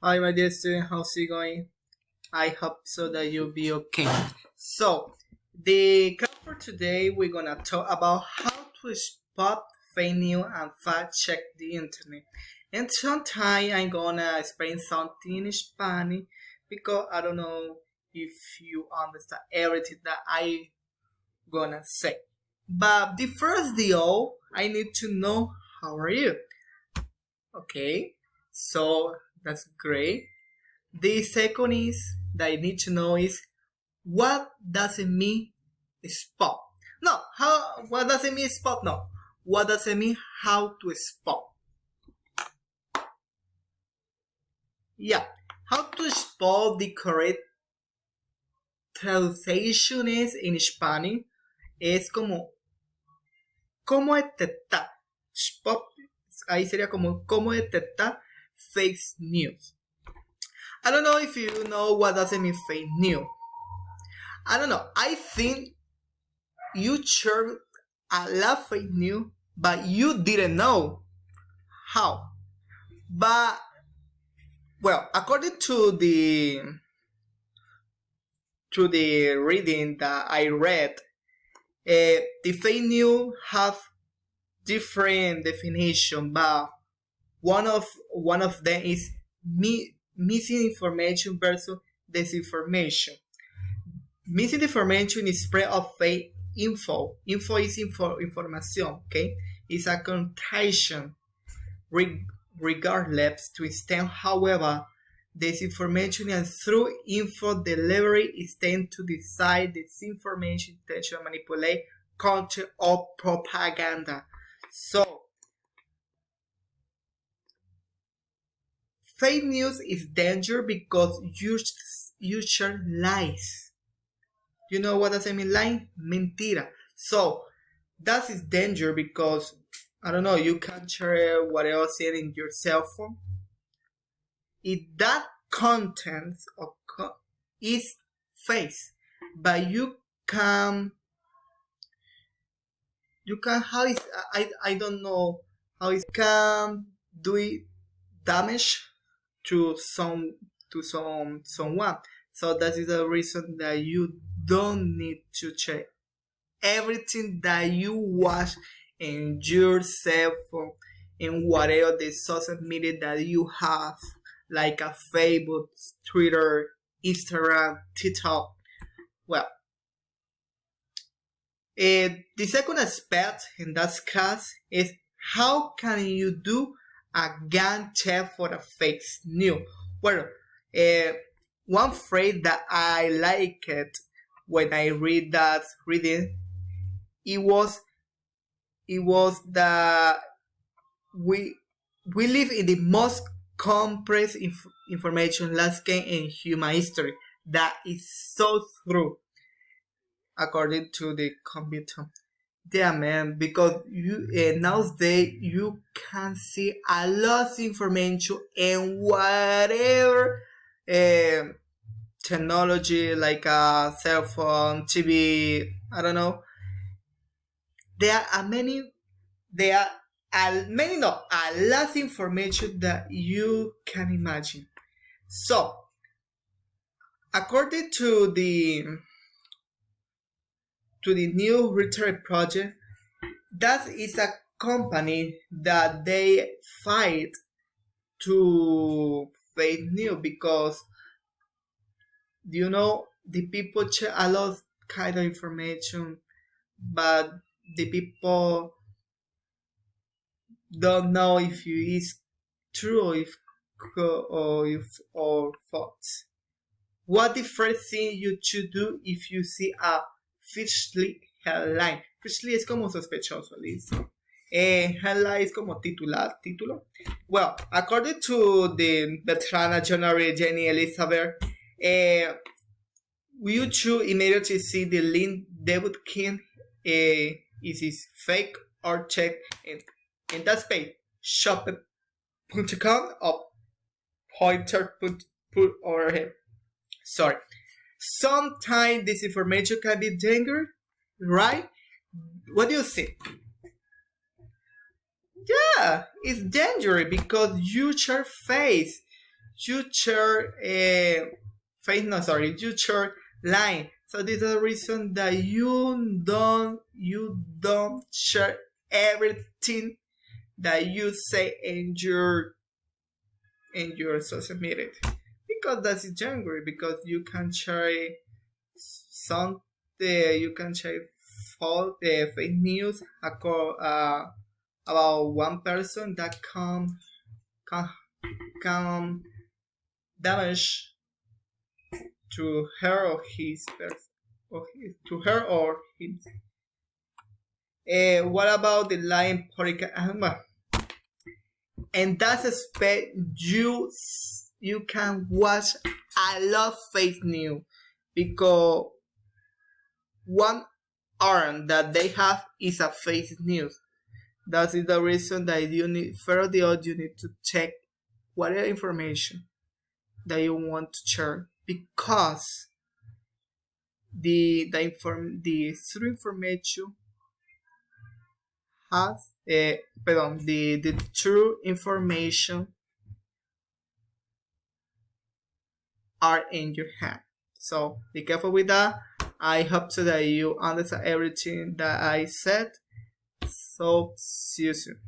Hi, my dear student. How's it going? I hope so that you'll be okay. So, the class for today, we're gonna talk about how to spot fake news and fact check the internet. And sometime I'm gonna explain something in Spanish because I don't know if you understand everything that I gonna say. But the first deal, I need to know how are you. Okay, so that's great. The second is that I need to know is what does it mean spot? No, how what does it mean spot? No. What does it mean how to spot? Yeah. How to spot the correct translation is in Spanish es como cómo detectar spot, ahí sería como cómo detectar fake news. I don't know if you know what does it mean fake news. I don't know. I think you shared a lot of fake news, but you didn't know how. But well, according to the reading that I read, the fake news have different definition, but one of them is missing information versus disinformation. Missing information is spread of fake info. Info is information, okay? It's a contagion regardless to extent. However, disinformation and through info delivery is tend to decide disinformation, intention, manipulate content or propaganda. So, fake news is danger because you share lies. You know what does it mean lie? Mentira. So that is danger because I don't know, you can share whatever said in your cell phone. If that content is fake, but you can how is I don't know how it can do it damage to someone. So that is the reason that you don't need to check everything that you watch in your cell phone in whatever the social media that you have, like a Facebook, Twitter, Instagram, TikTok. Well, the second aspect in that case is how can you do a gun check for a fake news? Well, one phrase that I liked when I read that reading, it was that we live in the most compressed information landscape in human history. That is so true, according to the computer. Yeah, man, because you nowadays you can see a lot of information and whatever technology like a cell phone, TV, I don't know. There are many. There are many, no, a lot of information that you can imagine. So, according to the new research project, that is a company that they fight to fake news because the people share a lot of kind of information, but the people don't know if it is true or false. What the first thing you should do if you see a fishly headline? Fishly es como sospechoso, listo. Headline es como título. Well, according to the veterana Journal Jenny Elizabeth, you should immediately see the link David King is it fake or check in that page shop.com or pointer put over here. Sorry. Sometimes this information can be dangerous, right? What do you think? Yeah, it's dangerous because you share face. you share fake no sorry you share line. So this is the reason that you don't share everything that you say in your social media, because that's January, because you can share some you can share false fake news about one person that can can damage to her or his person, to her or him. What about the lying political? And that's expect you can watch a lot of fake news, because one arm that they have is a fake news. That is the reason that you need further you need to check whatever information that you want to share, because the true information has the true information are in your hand. So be careful with that. I hope so that you understand everything that I said. So see you soon.